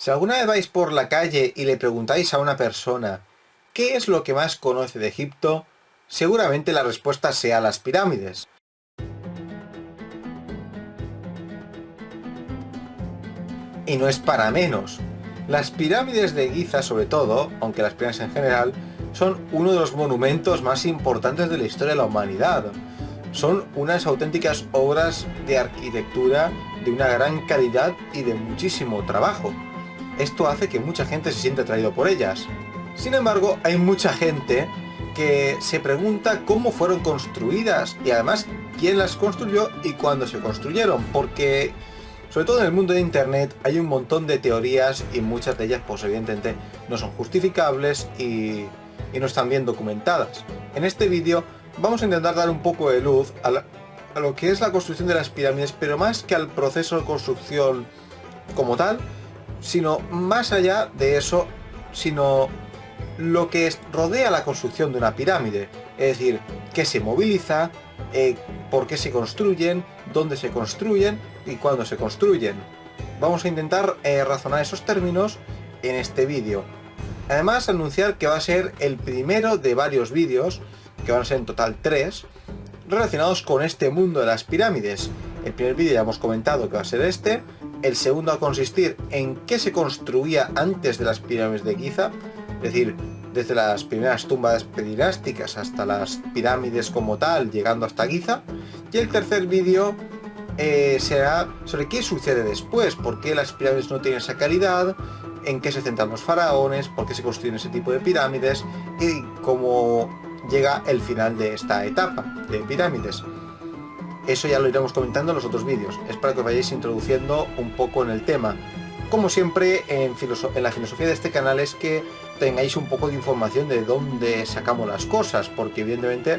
Si alguna vez vais por la calle y le preguntáis a una persona ¿qué es lo que más conoce de Egipto?, seguramente la respuesta sea las pirámides. Y no es para menos. Las pirámides de Giza, sobre todo, aunque las pirámides en general, son uno de los monumentos más importantes de la historia de la humanidad. Son unas auténticas obras de arquitectura de una gran calidad y de muchísimo trabajo. Esto hace que mucha gente se sienta atraído por ellas. Sin embargo, hay mucha gente que se pregunta cómo fueron construidas y además quién las construyó y cuándo se construyeron, porque sobre todo en el mundo de internet hay un montón de teorías y muchas de ellas pues evidentemente no son justificables y no están bien documentadas. En este vídeo vamos a intentar dar un poco de luz a lo que es la construcción de las pirámides, pero más que al proceso de construcción como tal, sino más allá de eso, sino lo que rodea la construcción de una pirámide, es decir, qué se moviliza, por qué se construyen, dónde se construyen y cuándo se construyen. Vamos a intentar razonar esos términos en este vídeo. Además, anunciar que va a ser el primero de varios vídeos, que van a ser en total 3, relacionados con este mundo de las pirámides. El primer vídeo ya hemos comentado que va a ser este, el segundo va a consistir en qué se construía antes de las pirámides de Giza, es decir, desde las primeras tumbas dinásticas hasta las pirámides como tal, llegando hasta Giza. Y el tercer vídeo será sobre qué sucede después, por qué las pirámides no tienen esa calidad, en qué se centran los faraones, por qué se construyen ese tipo de pirámides y cómo llega el final de esta etapa de pirámides. Eso ya lo iremos comentando en los otros vídeos. Espero que os vayáis introduciendo un poco en el tema. Como siempre, en la filosofía de este canal es que tengáis un poco de información de dónde sacamos las cosas, porque evidentemente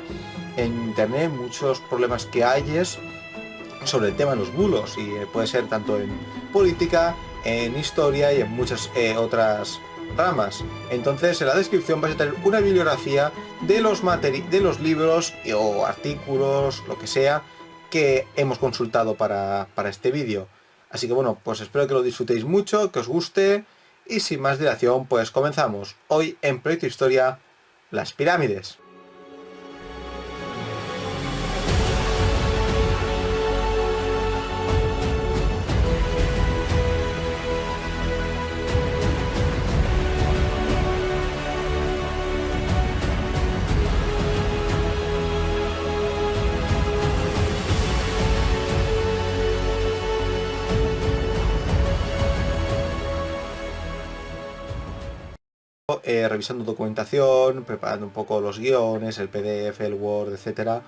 en internet muchos problemas que hay es sobre el tema de los bulos, y puede ser tanto en política, en historia y en muchas otras ramas. Entonces en la descripción vais a tener una bibliografía de los libros o artículos, lo que sea, que hemos consultado para este vídeo. Así que bueno, pues espero que lo disfrutéis mucho, que os guste, y sin más dilación, pues comenzamos. Hoy en Proyecto Historia, las pirámides. Revisando documentación, preparando un poco los guiones, el PDF, el Word, etc.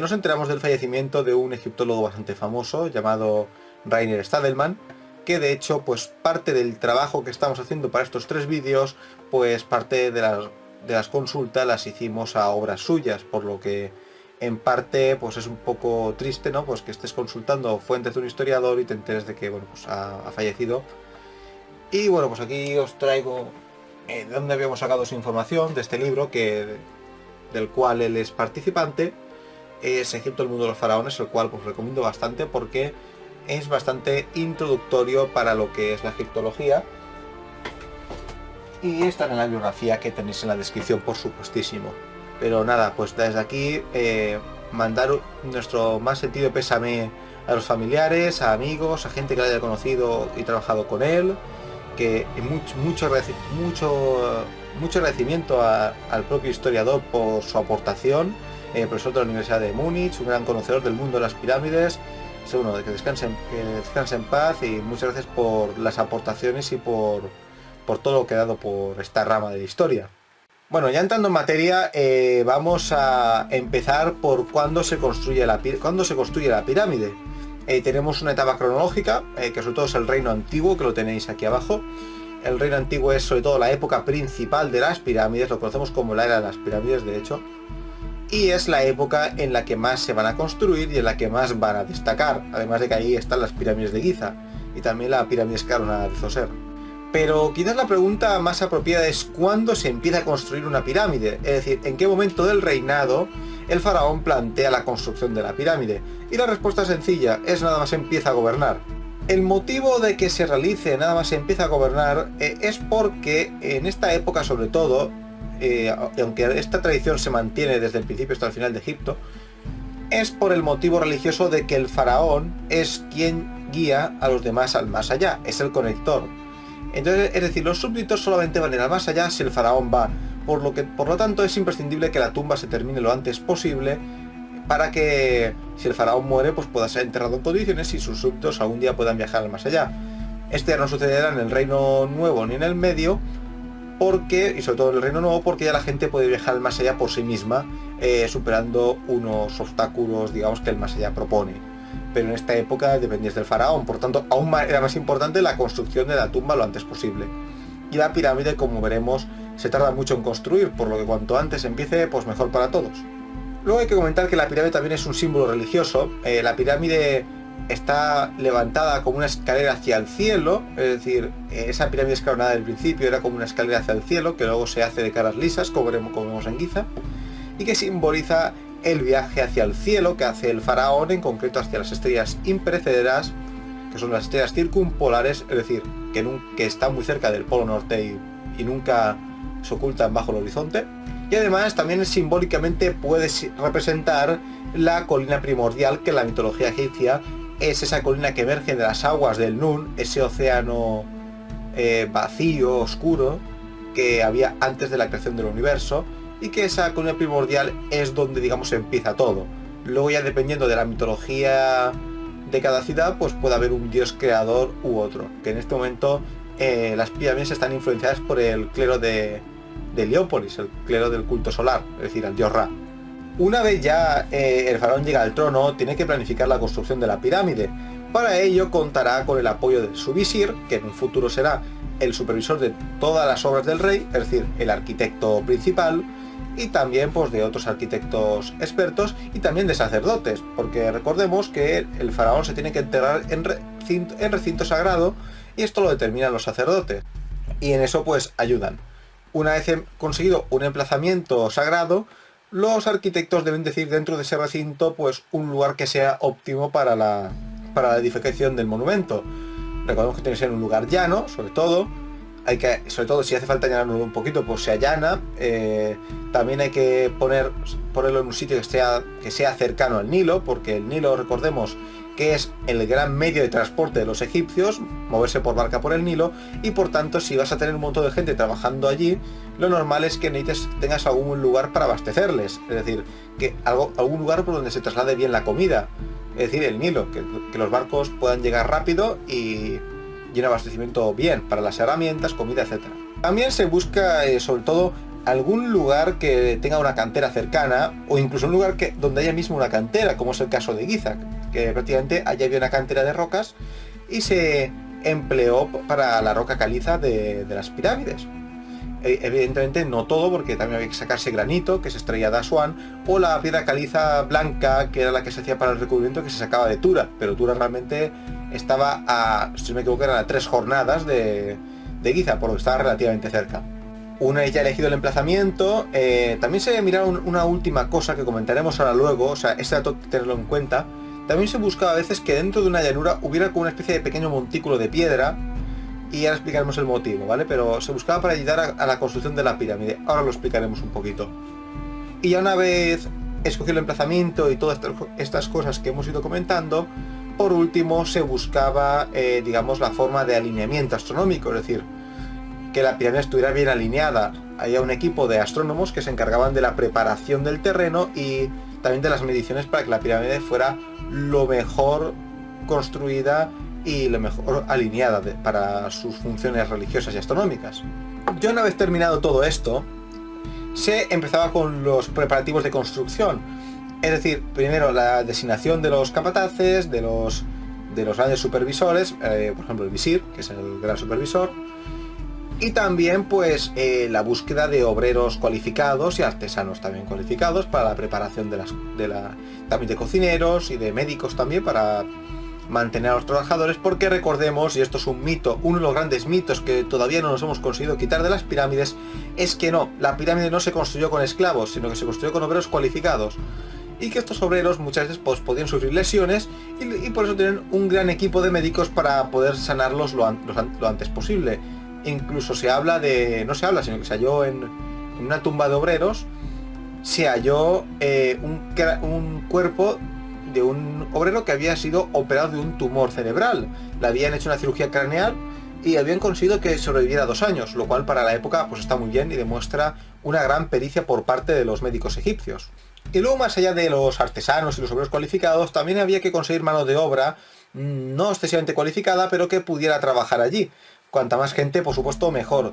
Nos enteramos del fallecimiento de un egiptólogo bastante famoso llamado Rainer Stadelmann, que de hecho pues parte del trabajo que estamos haciendo para estos 3 vídeos, pues parte de las consultas las hicimos a obras suyas, por lo que en parte pues es un poco triste, ¿no? Pues que estés consultando fuentes de un historiador y te enteres de que bueno, pues ha fallecido. Y bueno, pues aquí os traigo de dónde habíamos sacado su información, de este libro del cual él es participante. Es Egipto, el mundo de los faraones, el cual pues recomiendo bastante porque es bastante introductorio para lo que es la egiptología, y está en la bibliografía que tenéis en la descripción, por supuestísimo. Pero nada, pues desde aquí mandar nuestro más sentido pésame a los familiares, a amigos, a gente que lo haya conocido y trabajado con él, que mucho agradecimiento al propio historiador por su aportación, profesor de la Universidad de Múnich, un gran conocedor del mundo de las pirámides. Bueno, que descanse en paz, y muchas gracias por las aportaciones y por todo lo que ha dado por esta rama de la historia. Bueno, ya entrando en materia, vamos a empezar por cuándo se construye la pirámide. Tenemos una etapa cronológica, que sobre todo es el Reino Antiguo, que lo tenéis aquí abajo. El Reino Antiguo es sobre todo la época principal de las pirámides, lo conocemos como la era de las pirámides, de hecho. Y es la época en la que más se van a construir y en la que más van a destacar, además de que ahí están las pirámides de Giza y también la pirámide escalonada de Zoser. Pero quizás la pregunta más apropiada es ¿cuándo se empieza a construir una pirámide? Es decir, ¿en qué momento del reinado el faraón plantea la construcción de la pirámide? Y la respuesta es sencilla, es nada más empieza a gobernar. El motivo de que se realice nada más se empieza a gobernar es porque en esta época sobre todo, aunque esta tradición se mantiene desde el principio hasta el final de Egipto, es por el motivo religioso de que el faraón es quien guía a los demás al más allá, es el conector. Entonces, es decir, los súbditos solamente van a ir al más allá si el faraón va, por lo tanto es imprescindible que la tumba se termine lo antes posible para que si el faraón muere pues pueda ser enterrado en condiciones y sus súbditos algún día puedan viajar al más allá. Esto ya no sucederá en el Reino Nuevo ni en el Medio, y sobre todo en el Reino Nuevo, porque ya la gente puede viajar al más allá por sí misma, superando unos obstáculos, digamos, que el más allá propone. Pero en esta época dependías del faraón, por tanto aún era más importante la construcción de la tumba lo antes posible. Y la pirámide, como veremos, se tarda mucho en construir, por lo que cuanto antes empiece, pues mejor para todos. Luego hay que comentar que la pirámide también es un símbolo religioso. La pirámide está levantada como una escalera hacia el cielo, es decir, esa pirámide escalonada del principio era como una escalera hacia el cielo, que luego se hace de caras lisas, como vemos en Giza, y que simboliza el viaje hacia el cielo que hace el faraón, en concreto hacia las estrellas imperecederas, que son las estrellas circumpolares, es decir, que están muy cerca del polo norte y nunca se ocultan bajo el horizonte. Y además también simbólicamente puede representar la colina primordial, que en la mitología egipcia es esa colina que emerge de las aguas del Nun, ese océano vacío, oscuro, que había antes de la creación del universo, y que esa colina primordial es donde, digamos, empieza todo. Luego ya dependiendo de la mitología de cada ciudad, pues puede haber un dios creador u otro, que en este momento las pirámides están influenciadas por el clero de Heliópolis, el clero del culto solar, es decir, al dios Ra. Una vez ya el faraón llega al trono, tiene que planificar la construcción de la pirámide. Para ello contará con el apoyo de su visir, que en un futuro será el supervisor de todas las obras del rey, es decir, el arquitecto principal, y también pues de otros arquitectos expertos y también de sacerdotes, porque recordemos que el faraón se tiene que enterrar en recinto sagrado, y esto lo determinan los sacerdotes, y en eso pues ayudan. Una vez conseguido un emplazamiento sagrado, los arquitectos deben decir dentro de ese recinto pues un lugar que sea óptimo para la edificación del monumento. Recordemos que tiene que ser un lugar llano, sobre todo si hace falta allanarlo un poquito, pues se allana. También hay que ponerlo en un sitio que sea cercano al Nilo, porque el Nilo, recordemos, que es el gran medio de transporte de los egipcios, moverse por barca por el Nilo, y por tanto si vas a tener un montón de gente trabajando allí, lo normal es que tengas algún lugar para abastecerles, es decir, algún lugar por donde se traslade bien la comida, es decir, el Nilo, que los barcos puedan llegar rápido y un abastecimiento bien para las herramientas, comida, etc. También se busca sobre todo algún lugar que tenga una cantera cercana, o incluso un lugar donde haya mismo una cantera, como es el caso de Giza, que prácticamente allí había una cantera de rocas y se empleó para la roca caliza de las pirámides. Evidentemente no todo, porque también había que sacarse granito, que se extraía de Asuán, o la piedra caliza blanca, que era la que se hacía para el recubrimiento, que se sacaba de Tura, pero Tura realmente estaba si no me equivoco, eran a 3 jornadas de Giza, por lo que estaba relativamente cerca. Una vez ya elegido el emplazamiento, también se miraron una última cosa que comentaremos ahora luego, o sea, este dato tenerlo en cuenta. También se buscaba a veces que dentro de una llanura hubiera como una especie de pequeño montículo de piedra, y ahora explicaremos el motivo, ¿vale? Pero se buscaba para ayudar a la construcción de la pirámide, ahora lo explicaremos un poquito. Y ya una vez escogido el emplazamiento y todas estas cosas que hemos ido comentando, por último se buscaba, digamos, la forma de alineamiento astronómico, es decir, que la pirámide estuviera bien alineada. Había un equipo de astrónomos que se encargaban de la preparación del terreno y también de las mediciones para que la pirámide fuera lo mejor construida y lo mejor alineada para sus funciones religiosas y astronómicas. Ya una vez terminado todo esto, se empezaba con los preparativos de construcción, es decir, primero la designación de los capataces, de los grandes supervisores, por ejemplo el visir, que es el gran supervisor, y también pues la búsqueda de obreros cualificados y artesanos también cualificados para la preparación también de cocineros y de médicos también para mantener a los trabajadores, porque recordemos, y esto es un mito, uno de los grandes mitos que todavía no nos hemos conseguido quitar de las pirámides, es que no, la pirámide no se construyó con esclavos, sino que se construyó con obreros cualificados. y que estos obreros muchas veces pues, podían sufrir lesiones y por eso tienen un gran equipo de médicos para poder sanarlos lo antes posible. Incluso se habla de, no se habla, sino que se halló en una tumba de obreros, se halló un cuerpo de un obrero que había sido operado de un tumor cerebral. Le habían hecho una cirugía craneal y habían conseguido que sobreviviera 2 años, lo cual para la época pues está muy bien y demuestra una gran pericia por parte de los médicos egipcios. Y luego, más allá de los artesanos y los obreros cualificados, también había que conseguir mano de obra no excesivamente cualificada, pero que pudiera trabajar allí. Cuanta más gente, por supuesto, mejor.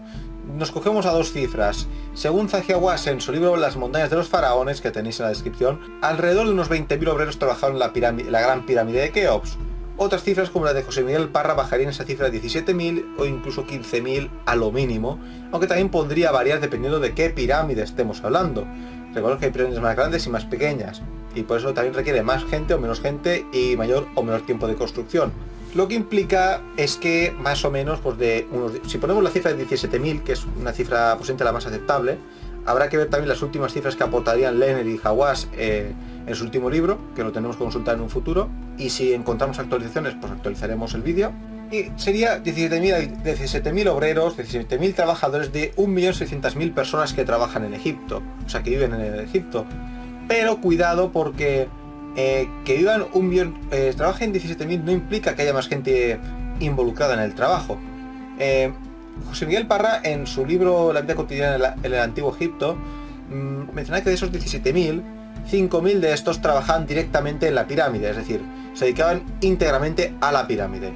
Nos cogemos a 2 cifras. Según Zahi Hawass en su libro Las montañas de los faraones, que tenéis en la descripción, alrededor de unos 20.000 obreros trabajaron en la gran pirámide de Keops. Otras cifras, como la de José Miguel Parra, bajarían esa cifra de 17.000 o incluso 15.000 a lo mínimo, aunque también podría variar dependiendo de qué pirámide estemos hablando. Recuerdo que hay pirámides más grandes y más pequeñas, y por eso también requiere más gente o menos gente y mayor o menor tiempo de construcción. Lo que implica es que más o menos, pues si ponemos la cifra de 17.000, que es una cifra posiblemente la más aceptable, habrá que ver también las últimas cifras que aportarían Lehner y Hawass en su último libro, que lo tenemos que consultar en un futuro, y si encontramos actualizaciones, pues actualizaremos el vídeo. Y sería 17.000 obreros, 17.000 trabajadores de 1.600.000 personas que trabajan en Egipto, o sea, que viven en Egipto. Pero cuidado, porque que vivan trabajen 17.000 no implica que haya más gente involucrada en el trabajo. José Miguel Parra, en su libro La vida cotidiana en el Antiguo Egipto, menciona que de esos 17.000, 5.000 de estos trabajaban directamente en la pirámide, es decir, se dedicaban íntegramente a la pirámide.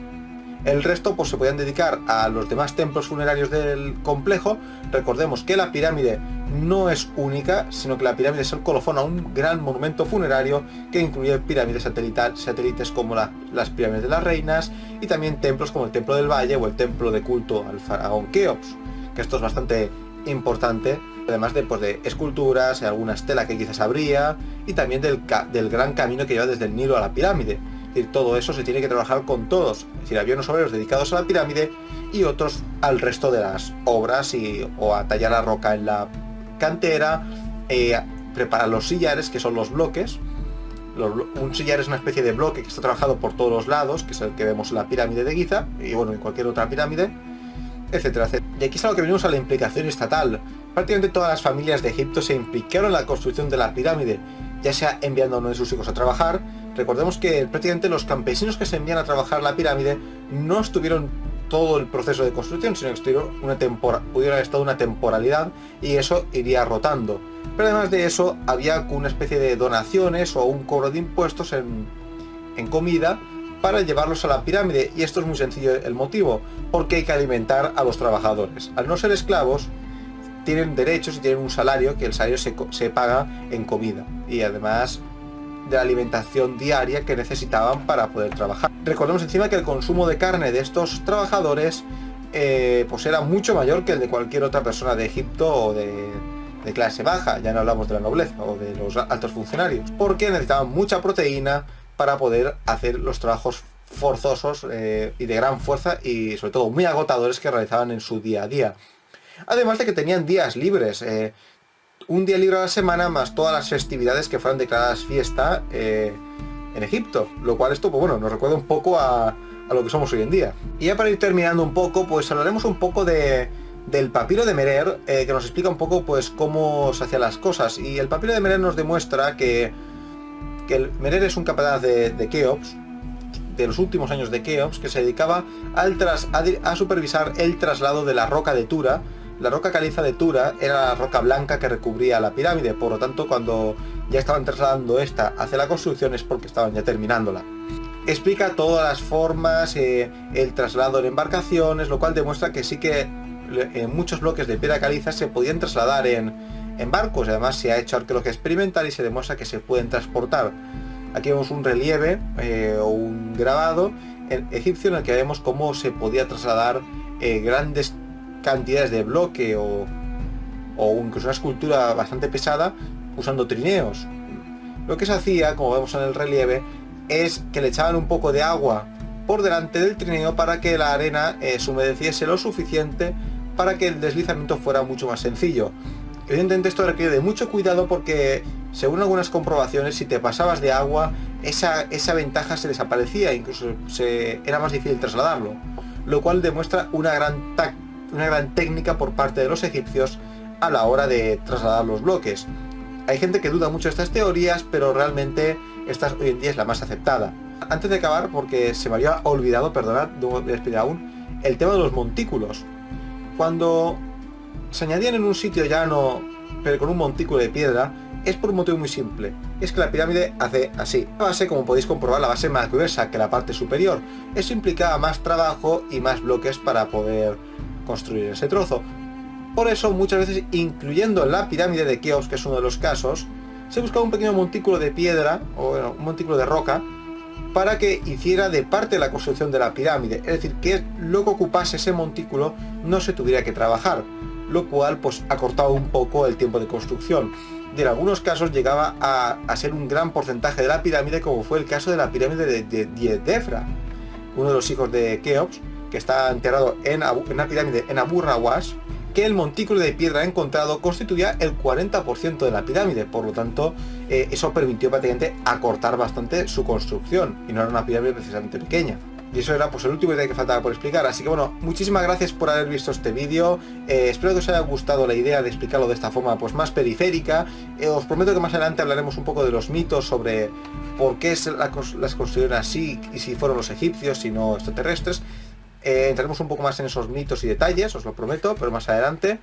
El resto pues se podían dedicar a los demás templos funerarios del complejo. Recordemos que la pirámide no es única, sino que la pirámide es el colofón a un gran monumento funerario que incluye pirámides satélites como las pirámides de las reinas y también templos como el Templo del Valle o el templo de culto al faraón Keops, que esto es bastante importante, además de esculturas, alguna estela que quizás habría y también del gran camino que lleva desde el Nilo a la pirámide. Es decir, todo eso se tiene que trabajar con todos. Es decir, había unos obreros dedicados a la pirámide y otros al resto de las obras o a tallar la roca en la cantera, preparar los sillares, que son los bloques. Un sillar es una especie de bloque que está trabajado por todos los lados, que es el que vemos en la pirámide de Giza y bueno, en cualquier otra pirámide, etcétera, etcétera. Y aquí es a lo que venimos, a la implicación estatal. Prácticamente todas las familias de Egipto se implicaron en la construcción de la pirámide, ya sea enviando a uno de sus hijos a trabajar. Recordemos que prácticamente los campesinos que se envían a trabajar la pirámide no estuvieron todo el proceso de construcción, sino que pudieron haber estado una temporalidad y eso iría rotando. Pero además de eso, había una especie de donaciones o un cobro de impuestos en comida para llevarlos a la pirámide, y esto es muy sencillo el motivo, porque hay que alimentar a los trabajadores. Al no ser esclavos, tienen derechos y tienen un salario, que el salario se paga en comida y además de la alimentación diaria que necesitaban para poder trabajar. Recordemos encima que el consumo de carne de estos trabajadores pues era mucho mayor que el de cualquier otra persona de Egipto o de clase baja, ya no hablamos de la nobleza o de los altos funcionarios, porque necesitaban mucha proteína para poder hacer los trabajos forzosos y de gran fuerza y sobre todo muy agotadores que realizaban en su día a día. Además de que tenían días libres, un día libre a la semana más todas las festividades que fueran declaradas fiesta en Egipto, lo cual esto pues bueno, nos recuerda un poco a lo que somos hoy en día. Y ya para ir terminando un poco, pues hablaremos un poco del papiro de Merer, que nos explica un poco pues cómo se hacían las cosas. Y el papiro de Merer nos demuestra que Merer es un capataz de Keops, de los últimos años de Keops, que se dedicaba a supervisar el traslado de la roca de Tura. La roca caliza de Tura era la roca blanca que recubría la pirámide, por lo tanto cuando ya estaban trasladando esta hacia la construcción es porque estaban ya terminándola. Explica todas las formas, el traslado en embarcaciones, lo cual demuestra que sí que muchos bloques de piedra caliza se podían trasladar en barcos. Además se ha hecho arqueología experimental y se demuestra que se pueden transportar. Aquí vemos un relieve o un grabado egipcio en el que vemos cómo se podía trasladar grandes cantidades de bloque o incluso una escultura bastante pesada usando trineos. Lo que se hacía, como vemos en el relieve, es que le echaban un poco de agua por delante del trineo para que la arena se humedeciese lo suficiente para que el deslizamiento fuera mucho más sencillo. Evidentemente esto requiere de mucho cuidado porque según algunas comprobaciones, si te pasabas de agua, esa ventaja se desaparecía, incluso era más difícil trasladarlo, lo cual demuestra una gran técnica por parte de los egipcios a la hora de trasladar los bloques. Hay gente que duda mucho de estas teorías, pero realmente esta hoy en día es la más aceptada. Antes de acabar, porque se me había olvidado, perdonad, no voy a explicar aún, el tema de los montículos. Cuando se añadían en un sitio llano, pero con un montículo de piedra, es por un motivo muy simple. Es que la pirámide hace así. La base, como podéis comprobar, la base es más gruesa que la parte superior. Eso implicaba más trabajo y más bloques para poder construir ese trozo. Por eso, muchas veces, incluyendo la pirámide de Keops, que es uno de los casos, se buscaba un pequeño montículo de piedra, o bueno, un montículo de roca, para que hiciera de parte de la construcción de la pirámide. Es decir, que lo que ocupase ese montículo no se tuviera que trabajar, lo cual pues acortaba un poco el tiempo de construcción. Y en algunos casos llegaba a ser un gran porcentaje de la pirámide, como fue el caso de la pirámide de Djedefra, uno de los hijos de Keops, que está enterrado en una pirámide en Abu Rawas, que el montículo de piedra encontrado constituía el 40% de la pirámide. Por lo tanto, eso permitió prácticamente acortar bastante su construcción, y no era una pirámide precisamente pequeña. Y eso era pues el último detalle que faltaba por explicar. Así que bueno, muchísimas gracias por haber visto este vídeo. Espero que os haya gustado la idea de explicarlo de esta forma pues más periférica. Os prometo que más adelante hablaremos un poco de los mitos sobre por qué las construyeron así, y si fueron los egipcios, si no extraterrestres. Entraremos un poco más en esos mitos y detalles, os lo prometo, pero más adelante.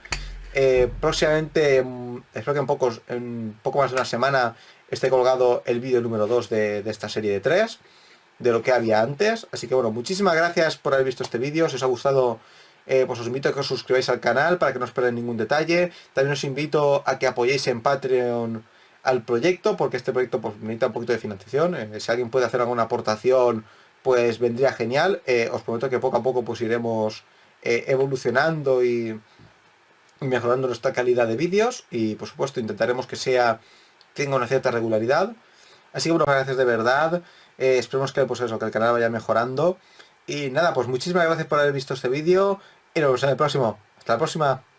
Próximamente, espero que en poco más de una semana esté colgado el vídeo número 2 de esta serie de 3, de lo que había antes. Así que bueno, muchísimas gracias por haber visto este vídeo. Si os ha gustado, pues os invito a que os suscribáis al canal para que no os perdáis ningún detalle. También os invito a que apoyéis en Patreon al proyecto, porque este proyecto pues necesita un poquito de financiación. Si alguien puede hacer alguna aportación, pues vendría genial. Os prometo que poco a poco pues iremos evolucionando y mejorando nuestra calidad de vídeos, y por supuesto intentaremos que tenga una cierta regularidad. Así que bueno, gracias de verdad. Esperemos que pues eso, que el canal vaya mejorando. Y nada, pues muchísimas gracias por haber visto este vídeo y nos vemos en el próximo. Hasta la próxima.